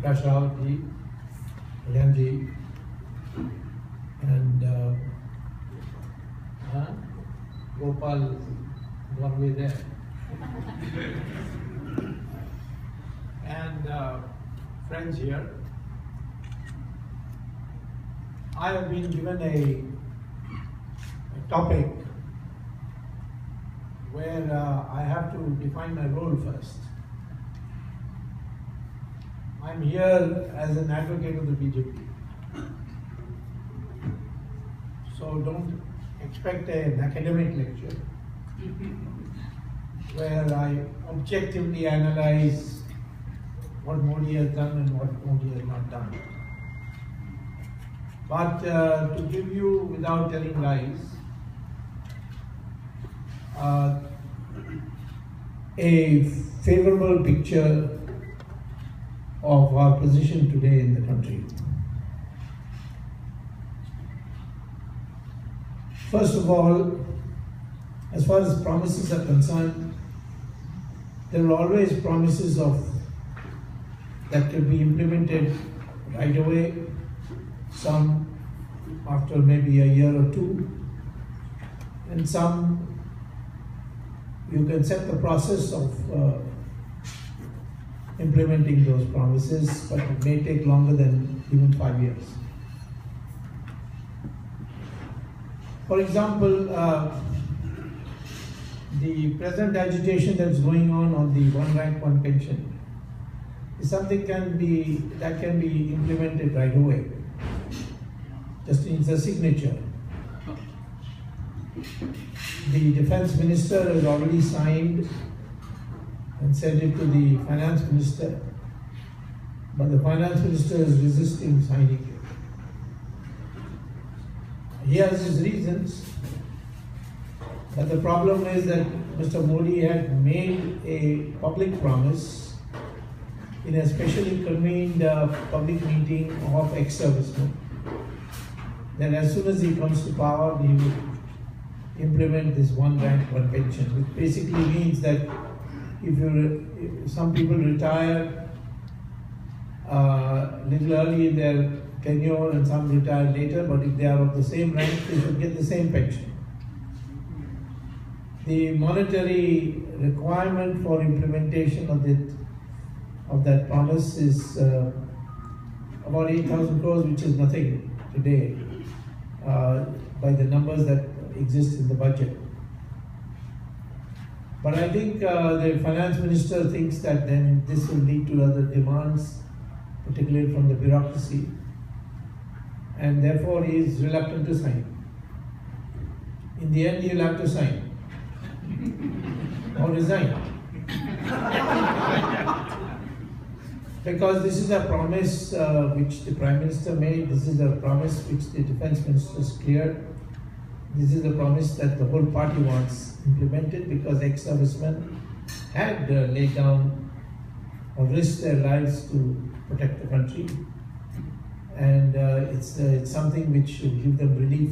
Prashad ji, Kalyan ji, and Gopal Gorme there. And friends here. I have been given a topic where I have to define my role first. I'm here as an advocate of the BJP. So don't expect an academic lecture where I objectively analyze what Modi has done and what Modi has not done. But to give you, without telling lies, a favorable picture of our position today in the country. First of all, as far as promises are concerned, there are always promises that can be implemented right away, some after maybe a year or two, and some you can set the process of implementing those promises, but it may take longer than even 5 years. For example, the present agitation that's going on the one rank, one pension is something that can be implemented right away. Just needs a signature. The defense minister has already signed and sent it to the finance minister, but the finance minister is resisting signing it. He has his reasons, but the problem is that Mr. Modi had made a public promise in a specially convened public meeting of ex-servicemen that as soon as he comes to power, he will implement this one rank, one pension, which basically means that if some people retire little early in their tenure and some retire later, but if they are of the same rank, they should get the same pension. The monetary requirement for implementation of that promise is about 8,000 crores, which is nothing today by the numbers that exist in the budget. But I think the finance minister thinks that then this will lead to other demands, particularly from the bureaucracy, and therefore he is reluctant to sign. In the end, he will have to sign or resign. Because this is a promise which the Prime Minister made, this is a promise which the Defence Minister has cleared. This is a promise that the whole party wants implemented because ex-servicemen had laid down or risked their lives to protect the country. And it's something which should give them relief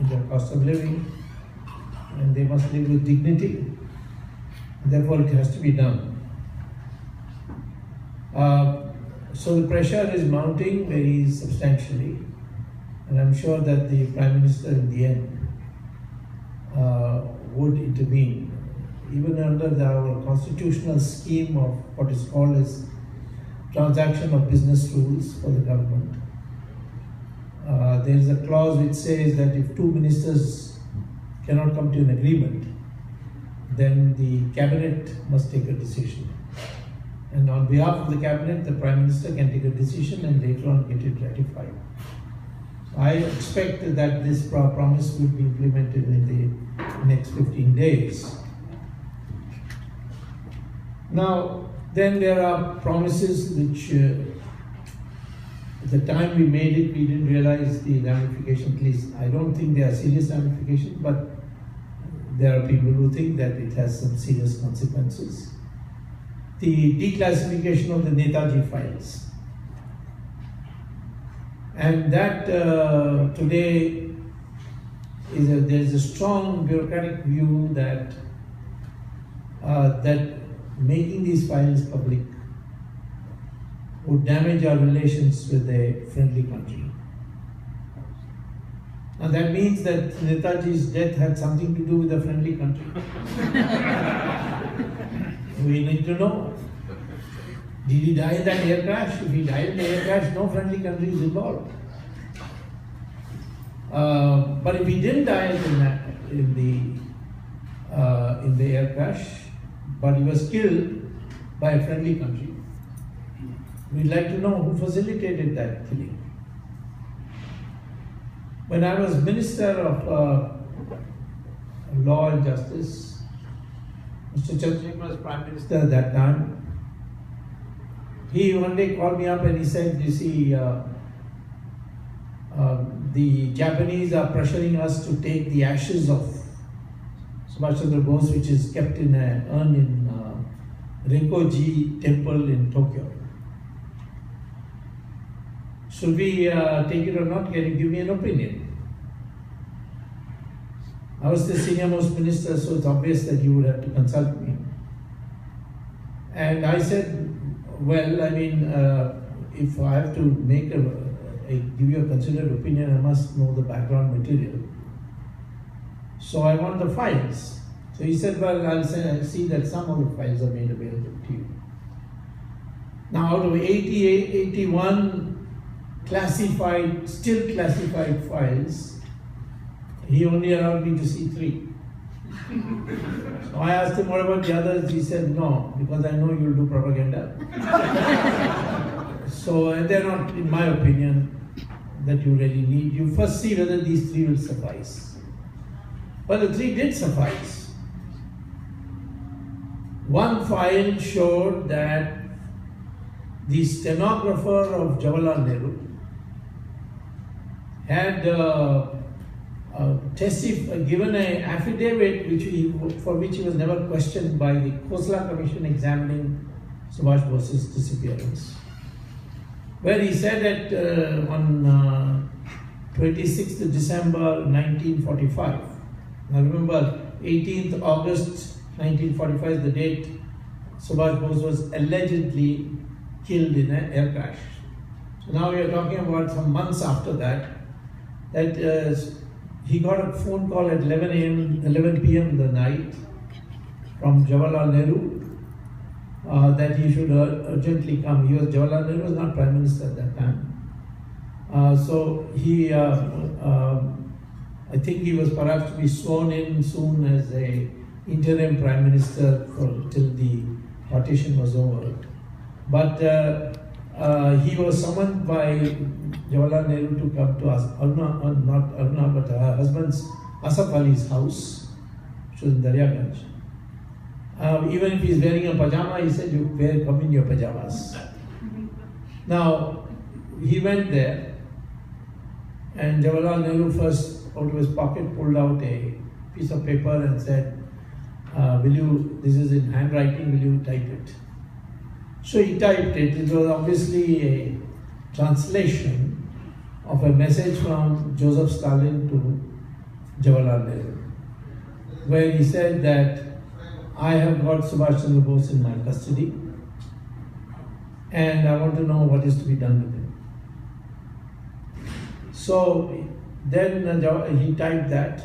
in their cost of living, and they must live with dignity. Therefore, it has to be done. So the pressure is mounting very substantially, and I'm sure that the Prime Minister in the end would intervene, even under our constitutional scheme of what is called as transaction of business rules for the government. There is a clause which says that if two ministers cannot come to an agreement, then the cabinet must take a decision. And on behalf of the cabinet, the Prime Minister can take a decision and later on get it ratified. I expect that this promise will be implemented in the next 15 days. Now, then there are promises which, at the time we made it, we didn't realize the ramifications. At least I don't think they are serious ramifications, but there are people who think that it has some serious consequences. The declassification of the Netaji files. And that today there is a strong bureaucratic view that making these files public would damage our relations with a friendly country. Now that means that Netaji's death had something to do with a friendly country. We need to know. Did he die in that air crash? If he died in the air crash, no friendly country is involved. But if he didn't die in the air crash, but he was killed by a friendly country, we'd like to know who facilitated that killing. When I was Minister of Law and Justice, Mr. Chandrasekhar was Prime Minister at that time. He one day called me up and he said, you see, the Japanese are pressuring us to take the ashes of Subhash Chandra Bose, which is kept in an urn in Rinpoche Temple in Tokyo. Should we take it or not? Can you give me an opinion? I was the senior most minister, so it's obvious that you would have to consult me. And I said, well, I mean, if I have to make give you a considered opinion, I must know the background material. So I want the files. So he said, well, I'll see that some of the files are made available to you. Now, out of 81 classified, still classified files, he only allowed me to see 3. So I asked him, what about the others? He said, no, because I know you'll do propaganda. So they're not, in my opinion, that you really need. You first see whether these 3 will suffice. Well, the 3 did suffice. One file showed that the stenographer of Jawaharlal Nehru had given an affidavit for which he was never questioned by the Khosla Commission examining Subhash Bose's disappearance, where he said that on 26th December 1945, now remember 18th August 1945 is the date Subhash Bose was allegedly killed in an air crash. So now we are talking about some months after that, he got a phone call at 11 p.m. in the night from Jawaharlal Nehru that he should urgently come. Jawaharlal Nehru was not Prime Minister at that time. So he, I think he was perhaps to be sworn in soon as a interim Prime Minister till the partition was over. But he was summoned by Jawaharlal Nehru to come to not Aruna, but her husband's Asaf Ali's house, which was in Daryaganj. Even if he's wearing a pajama, he said, you come in your pajamas. Now, he went there, and Jawaharlal Nehru first, out of his pocket, pulled out a piece of paper and said, this is in handwriting, will you type it? So he typed it. It was obviously a translation of a message from Joseph Stalin to Jawaharlal Nehru, where he said that I have got Subhash Chandra Bose in my custody and I want to know what is to be done with him. So then he typed that.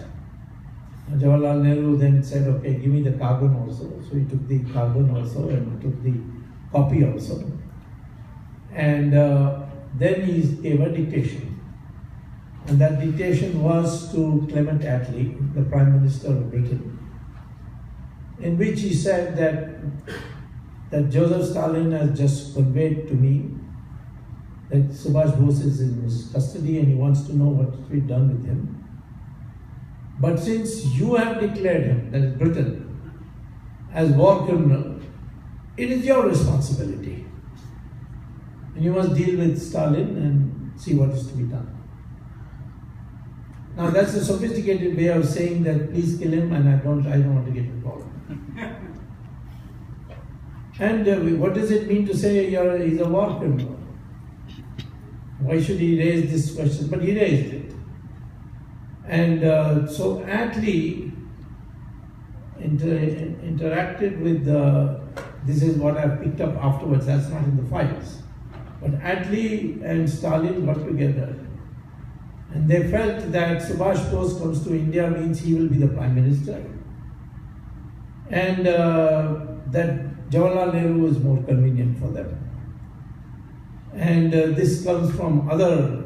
Jawaharlal Nehru then said, okay, give me the carbon also. So he took the carbon also and took the copy also. And then he gave a dictation. And that dictation was to Clement Attlee, the Prime Minister of Britain, in which he said that Joseph Stalin has just conveyed to me that Subhash Bose is in his custody and he wants to know what to be done with him. But since you have declared him, that is Britain, as war criminal, it is your responsibility. And you must deal with Stalin and see what is to be done. Now that's a sophisticated way of saying that please kill him and I don't want to get involved. And what does it mean to say he's a war criminal? Why should he raise this question? But he raised it. And so Attlee interacted with this is what I've picked up afterwards, that's not in the files. But Attlee and Stalin got together and they felt that Subhash Bose comes to India means he will be the Prime Minister. And that Jawaharlal Nehru is more convenient for them. And this comes from other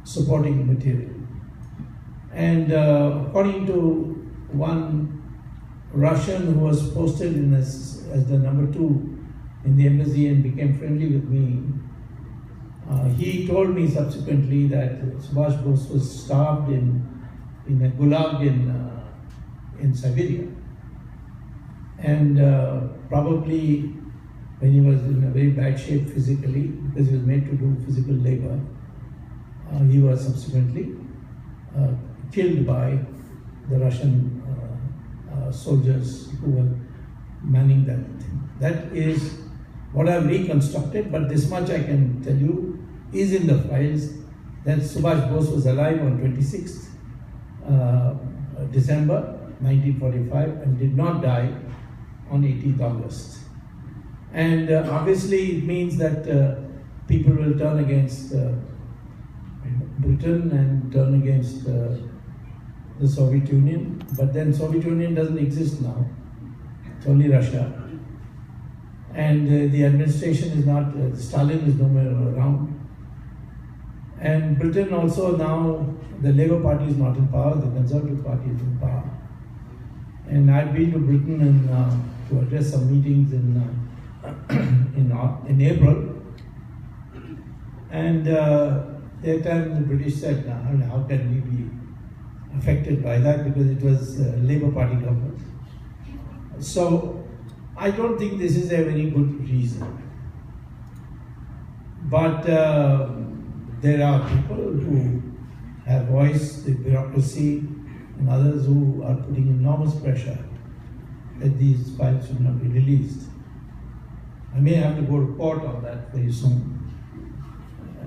supporting material. And according to one Russian who was posted in as the number 2 in the embassy and became friendly with me, he told me subsequently that Subhash Bose was starved in a gulag in Siberia. And probably when he was in a very bad shape physically, because he was made to do physical labor, he was subsequently killed by the Russian soldiers who were manning that thing. That is what I've reconstructed, but this much I can tell you is in the files that Subhash Bose was alive on 26th December 1945 and did not die on 18th August. And obviously it means that people will turn against Britain and turn against the Soviet Union, but then Soviet Union doesn't exist now, it's only Russia. And the administration is not, Stalin is no more around. And Britain also now, the Labour Party is not in power, the Conservative Party is in power. And I've been to Britain and to address some meetings in April. And that time the British said, how can we be affected by that, because it was a Labour Party government. So I don't think this is a very good reason. But there are people who have voiced the bureaucracy and others who are putting enormous pressure that these files should not be released. I may have to go to court on that very soon.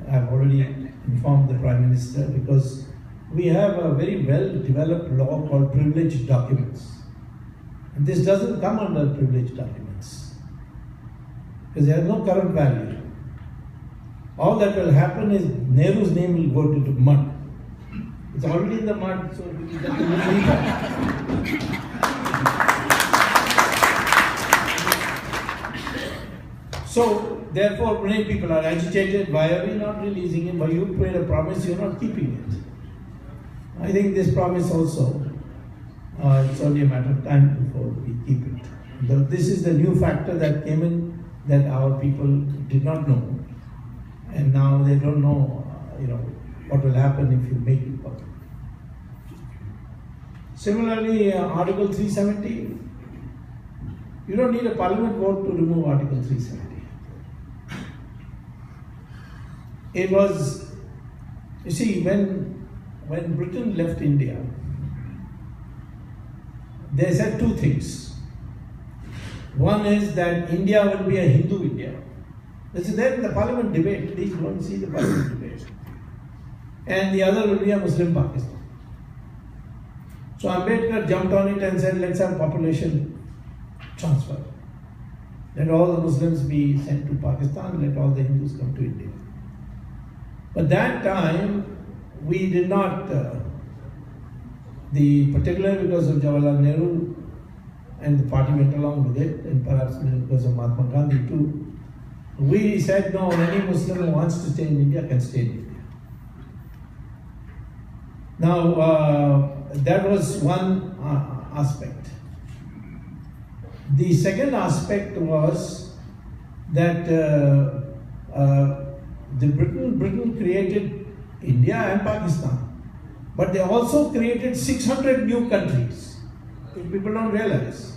I've already informed the Prime Minister, because we have a very well developed law called privileged documents. And this doesn't come under privileged documents, because they have no current value. All that will happen is Nehru's name will go into mud. It's already in the mud, so it doesn't leave that. So, therefore, many people are agitated. Why are we not releasing it? Why you made a promise, you're not keeping it. I think this promise also, it's only a matter of time before we keep it. This is the new factor that came in that our people did not know. And now they don't know, what will happen if you make it public. Similarly, Article 370, you don't need a parliament vote to remove Article 370. It was, you see, when Britain left India, they said two things. One is that India will be a Hindu India. This is there in the parliament debate. Please go and see the parliament debate. And the other will be a Muslim Pakistan. So Ambedkar jumped on it and said, let's have population transfer. Let all the Muslims be sent to Pakistan, let all the Hindus come to India. But that time, we did not, particularly because of Jawaharlal Nehru, and the party went along with it, and perhaps because of Mahatma Gandhi too, we said, no, any Muslim who wants to stay in India can stay in India. Now, that was one aspect. The second aspect was that Britain created India and Pakistan, but they also created 600 new countries. People don't realize.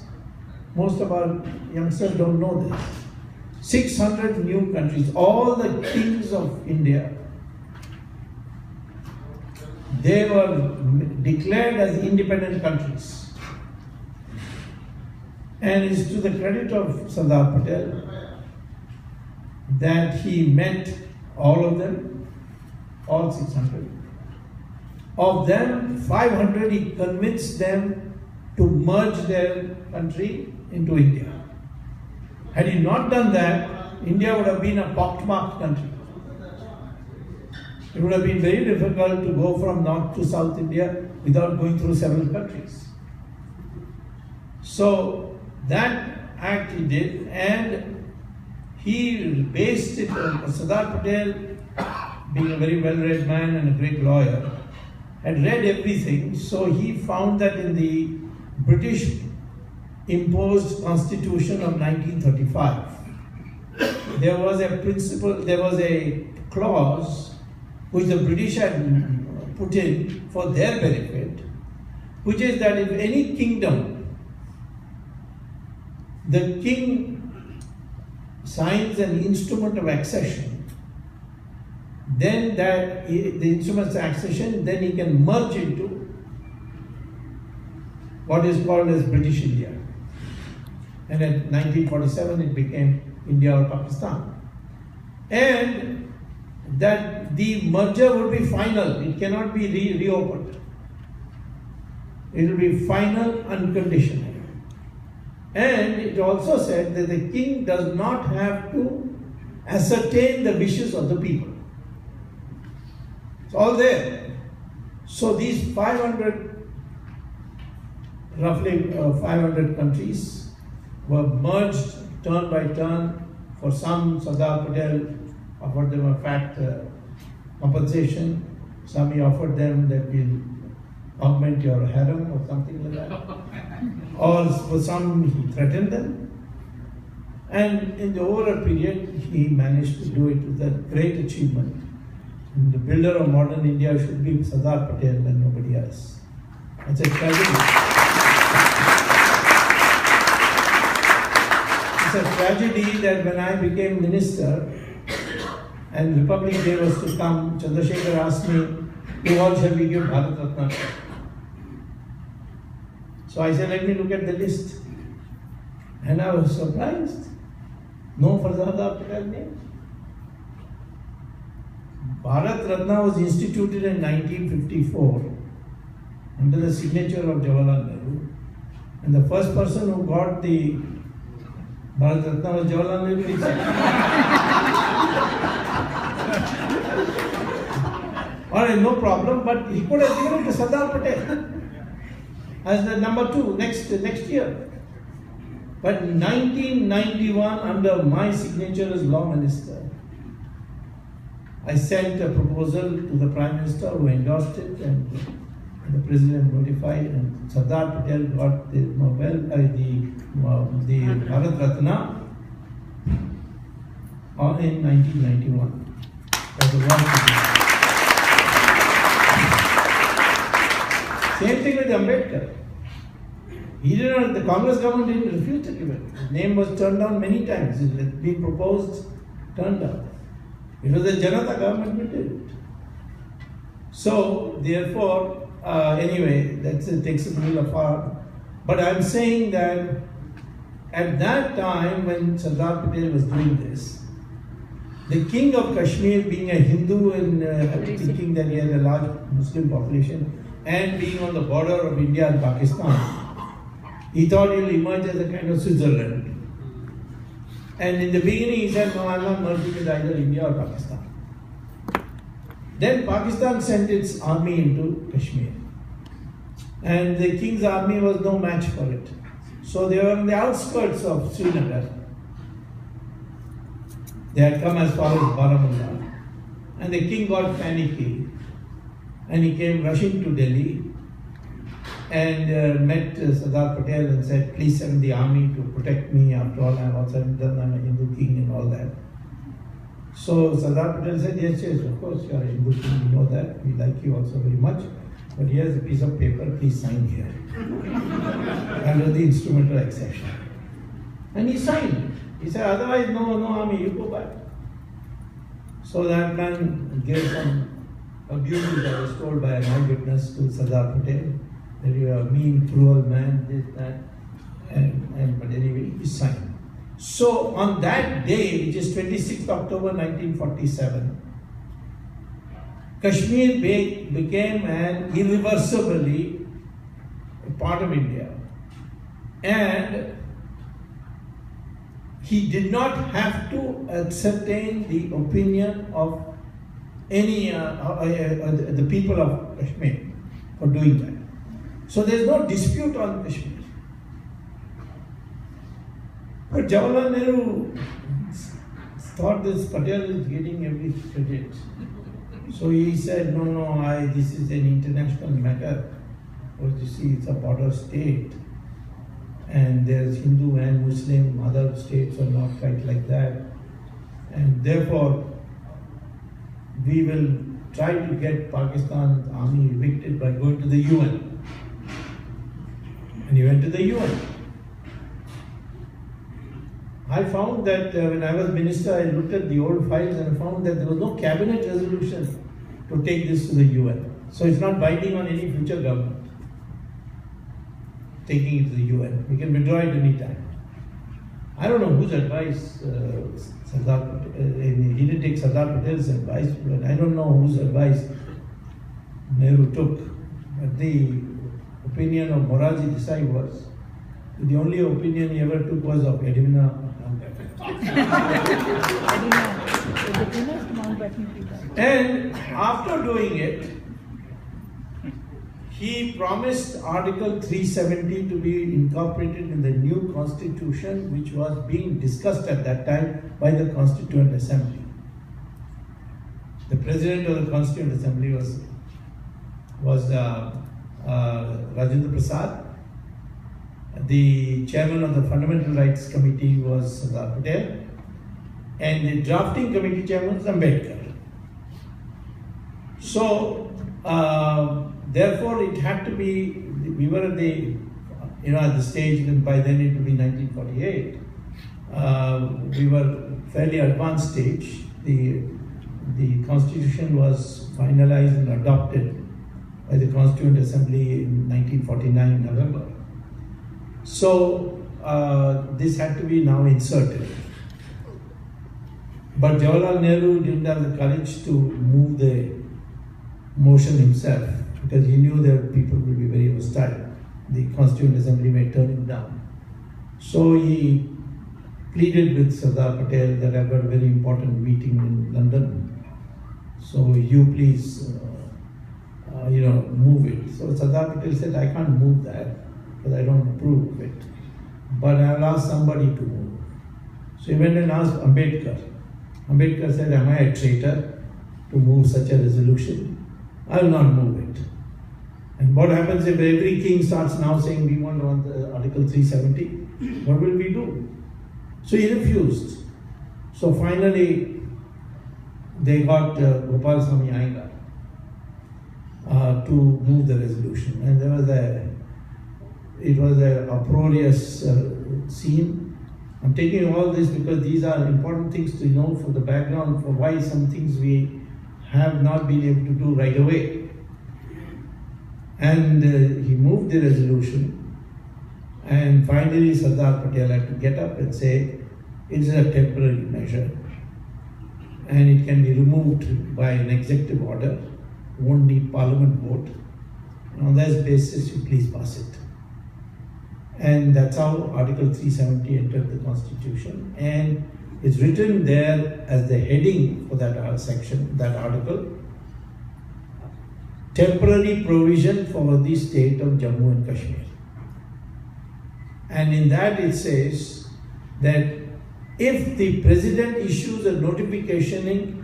Most of our youngsters don't know this. 600 new countries. All the kings of India, they were declared as independent countries. And it's to the credit of Sardar Patel that he met all of them, all 600. Of them, 500, he convinced them to merge their country into India. Had he not done that, India would have been a pockmarked country. It would have been very difficult to go from North to South India without going through several countries. So that act he did, and he based it on Sardar Patel, being a very well-read man and a great lawyer, had read everything, so he found that in the British imposed constitution of 1935, there was a principle, there was a clause which the British had put in for their benefit, which is that if any kingdom, the king signs an instrument of accession, then the instrument of accession, then he can merge into what is called as British India. And in 1947 it became India or Pakistan. And that the merger will be final, it cannot be reopened. It will be final, unconditional. And it also said that the king does not have to ascertain the wishes of the people. It's all there. So these 500, roughly 500 countries were merged turn by turn. For some, Sardar Patel offered them a fat compensation. Some he offered them that will augment your harem or something like that. Or for some, he threatened them. And in the over a period, he managed to do it with a great achievement. And the builder of modern India should be Sardar Patel and nobody else. It's a tragedy. It's a tragedy that when I became minister and Republic Day was to come, Chandrasekhar asked me, who all shall we give Bharat Ratna? So I said, let me look at the list. And I was surprised. No Sardar Patel name. Bharat Ratna was instituted in 1954 under the signature of Jawaharlal Nehru. And the first person who got the Bharat Ratna was Jawaharlal Nehru himself. Alright, no problem, but he could have given it to Sardar Patel as the number 2 next year. But in 1991, under my signature as law minister, I sent a proposal to the Prime Minister who endorsed it, and the President notified, and Sardar Patel got the the Bharat Ratna in 1991. That was one. Same thing with Ambedkar. He didn't, the Congress government didn't refuse to give it. His name was turned down many times. It had been proposed, turned down. It was the Janata government who did it. So, therefore, anyway, that takes a little apart. But I'm saying that at that time when Sardar Patel was doing this, the king of Kashmir, being a Hindu and thinking that he had a large Muslim population, and being on the border of India and Pakistan, he thought he will emerge as a kind of Switzerland. And in the beginning he said, no, I'm not merging with either India or Pakistan. Then Pakistan sent its army into Kashmir. And the king's army was no match for it. So they were on the outskirts of Srinagar. They had come as far as Baramulla. And the king got panicky. And he came rushing to Delhi and met Sardar Patel and said, please send the army to protect me. After all, I'm also I'm a Hindu king and all that. So Sardar Patel said, yes, of course, you are a Hindu king, we know that. We like you also very much. But here's a piece of paper, please sign here. Under the instrumental accession. And he signed. He said, otherwise, no army, you go back. So that man gave some abuse that was told by an eyewitness to Sardar Patel, that you are a mean, cruel man, this, that, but anyway, he signed. So on that day, which is 26th October 1947, Kashmir became an irreversibly a part of India. And he did not have to ascertain the opinion of the people of Kashmir for doing that. So there is no dispute on Kashmir. But Jawaharlal Nehru thought this Patel is getting every credit. So he said, no, this is an international matter. Because you see, it's a border state. And there's Hindu and Muslim, other states are not quite like that. And therefore, we will try to get Pakistan's army evicted by going to the UN. And he went to the UN. I found that when I was minister, I looked at the old files and found that there was no cabinet resolution to take this to the UN. So it's not binding on any future government taking it to the UN. We can withdraw it any time. I don't know whose advice he didn't take Sardar Patel's advice, but I don't know whose advice Nehru took. But the opinion of Morarji Desai was, the only opinion he ever took was of Edwina. And after doing it, he promised Article 370 to be incorporated in the new constitution, which was being discussed at that time by the Constituent Assembly. The president of the Constituent Assembly was Rajendra Prasad. The chairman of the Fundamental Rights Committee was Sardar Patel, and the drafting committee chairman was Ambedkar. So, therefore, it had to be. We were at the, at the stage. And by then, it would be 1948. We were fairly advanced stage. The constitution was finalized and adopted by the Constituent Assembly in 1949 November. So this had to be now inserted. But Jawaharlal Nehru didn't have the courage to move the motion himself because he knew that people would be very hostile. The Constituent Assembly may turn him down. So he pleaded with Sardar Patel that I've got a very important meeting in London. So you please, move it. So Sardar Patel said, I can't move that because I don't approve of it. But I'll ask somebody to move. So he went and asked Ambedkar. Ambedkar said, am I a traitor to move such a resolution? I will not move it. And what happens if every king starts now saying we want the Article 370? What will we do? So he refused. So finally, they got Gopal Swamy Iyengar to move the resolution. And it was an uproarious scene. I'm taking all this because these are important things to know for the background for why some things we have not been able to do right away. And he moved the resolution, and finally Sardar Patel had to get up and say, it is a temporary measure and it can be removed by an executive order, won't need parliament vote. And on that basis, you please pass it. And that's how Article 370 entered the Constitution. And it's written there as the heading for that section, that article, temporary provision for the state of Jammu and Kashmir. And in that it says that if the president issues a notification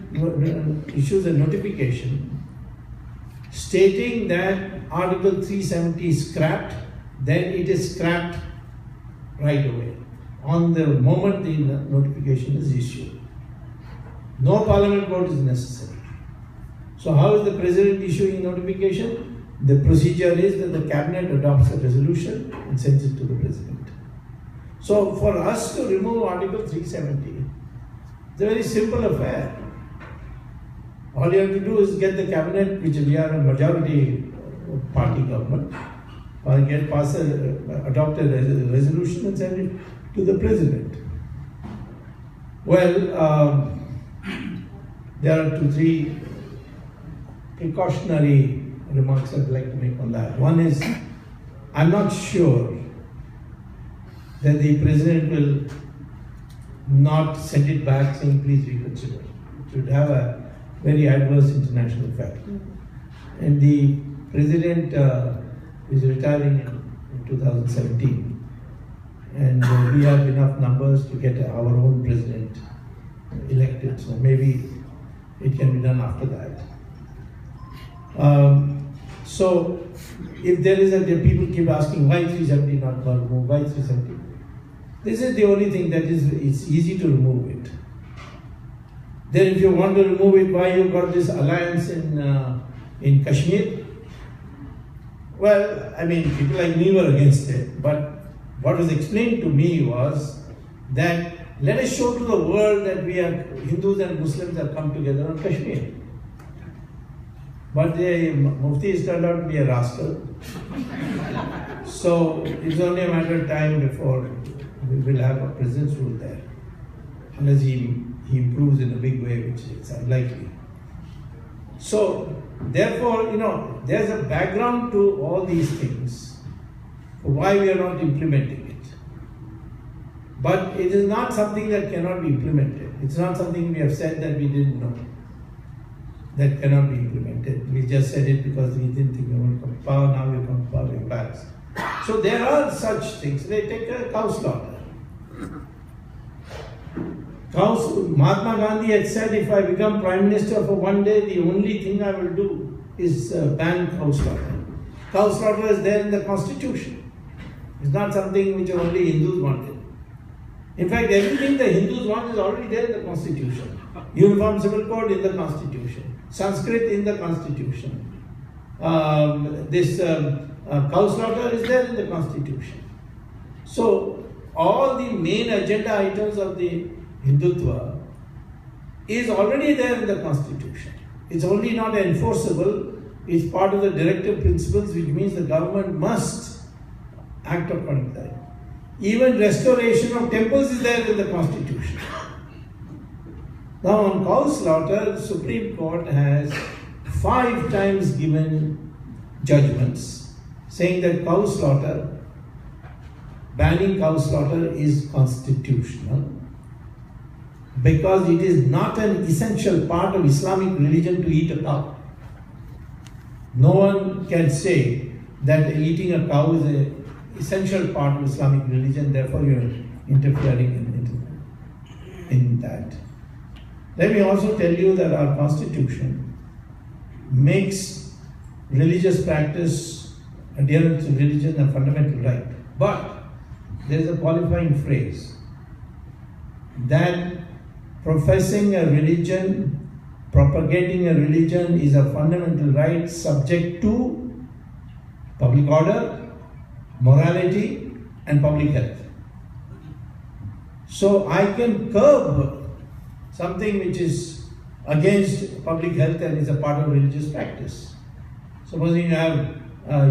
stating that Article 370 is scrapped, then it is scrapped right away, on the moment the notification is issued. No parliament vote is necessary. So how is the president issuing notification? The procedure is that the cabinet adopts a resolution and sends it to the president. So for us to remove Article 370, it's a very simple affair. All you have to do is get the cabinet, which we are a majority party government, or adopt a resolution and send it to the president. Well, there are 2-3 precautionary remarks I'd like to make on that. One is, I'm not sure that the president will not send it back saying please reconsider. It should have a very adverse international effect. And the president is retiring in 2017. And we have enough numbers to get our own president elected. So maybe it can be done after that. So if there is people keep asking why 370 not removed, why 370? This is the only thing that it's easy to remove it. Then if you want to remove it, why you got this alliance in Kashmir? Well, I mean, people like me were against it, but what was explained to me was that let us show to the world that we are Hindus and Muslims have come together on Kashmir. But the Mufti has turned out to be a rascal. So it's only a matter of time before we will have a president's rule there. Unless he improves in a big way, which is unlikely. So therefore, there's a background to all these things for why we are not implementing it. But it is not something that cannot be implemented. It's not something we have said that we didn't know that cannot be implemented. We just said it because we didn't think we were going to come to power. Now we come to power, we're back. So there are such things. They take a cow slaughter. Mahatma Gandhi had said, if I become Prime Minister for one day, the only thing I will do is ban cow slaughter. Cow slaughter is there in the Constitution. It's not something which only Hindus wanted. In fact, everything the Hindus want is already there in the Constitution. Uniform Civil Code in the Constitution. Sanskrit in the Constitution. Cow slaughter is there in the Constitution. So, all the main agenda items of the Hindutva is already there in the Constitution. It's only not enforceable. It's part of the directive principles, which means the government must act according to that. Even restoration of temples is there in the Constitution. Now on cow slaughter, the Supreme Court has 5 times given judgments saying that cow slaughter, banning cow slaughter is constitutional because it is not an essential part of Islamic religion to eat a cow. No one can say that eating a cow is an essential part of Islamic religion, therefore you are interfering in that. Let me also tell you that our Constitution makes religious practice, adherence to religion, a fundamental right. But there is a qualifying phrase that professing a religion, propagating a religion is a fundamental right subject to public order, morality, and public health. So I can curb something which is against public health and is a part of religious practice. Supposing you have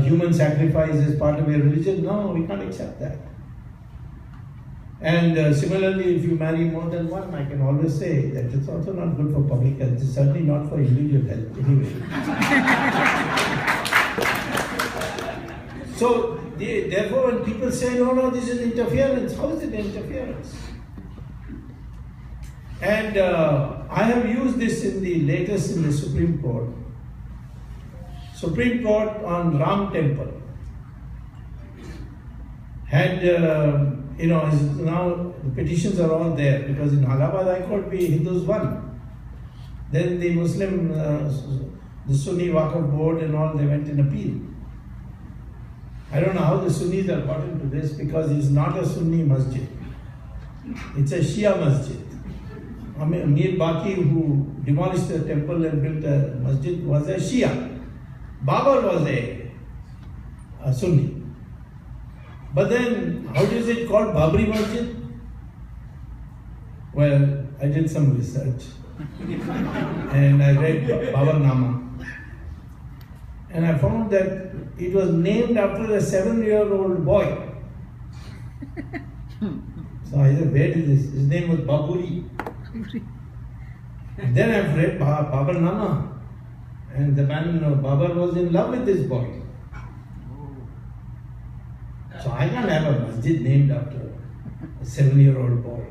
human sacrifice as part of your religion, no, we can't accept that. And similarly, if you marry more than one, I can always say that it's also not good for public health. It's certainly not for individual health anyway. So, therefore, when people say, no, this is interference, how is it interference? And I have used this in the latest in the Supreme Court. Supreme Court on Ram Temple had, now the petitions are all there because in Allahabad High Court we Hindus won. Then the Muslim, the Sunni Waqf Board and all, they went in appeal. I don't know how the Sunnis have got into this because it's not a Sunni masjid. It's a Shia masjid. Amir Baqi, who demolished the temple and built a masjid, was a Shia. Babur was a Sunni. But then, how is it called Babri Masjid? Well, I did some research and I read Babar Nama. And I found that it was named after a 7-year-old boy. So I said, where is this? His name was Baburi. And then I've read Babar Nama. And the man, Babar, was in love with this boy. So I can't have a masjid named after a 7-year-old boy.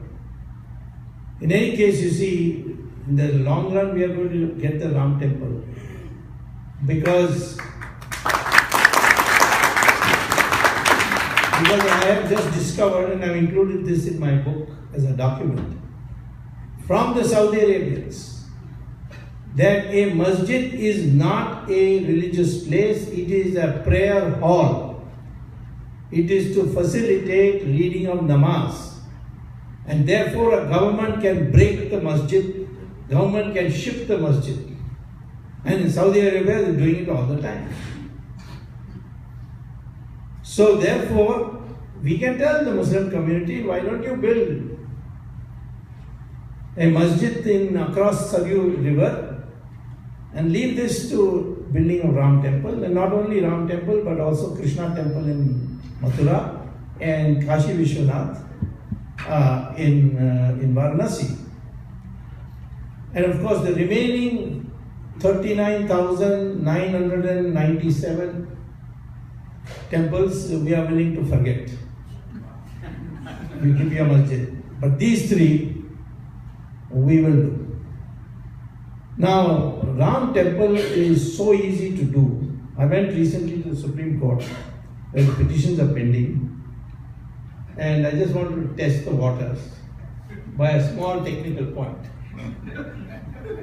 In any case, you see, in the long run we are going to get the Ram temple, because I have just discovered, and I have included this in my book as a document, from the Saudi Arabians, that a masjid is not a religious place, it is a prayer hall. It is to facilitate reading of namaz. And therefore a government can break the masjid, government can shift the masjid. And in Saudi Arabia they are doing it all the time. So therefore, we can tell the Muslim community, why don't you build a masjid across Saryu River and leave this to building of Ram temple, and not only Ram temple but also Krishna temple in Mathura and Kashi Vishwanath in Varanasi. And of course the remaining 39,997 temples we are willing to forget. We give you a masjid. But these three we will do. Now, Ram temple is so easy to do. I went recently to the Supreme Court where the petitions are pending, and I just wanted to test the waters by a small technical point.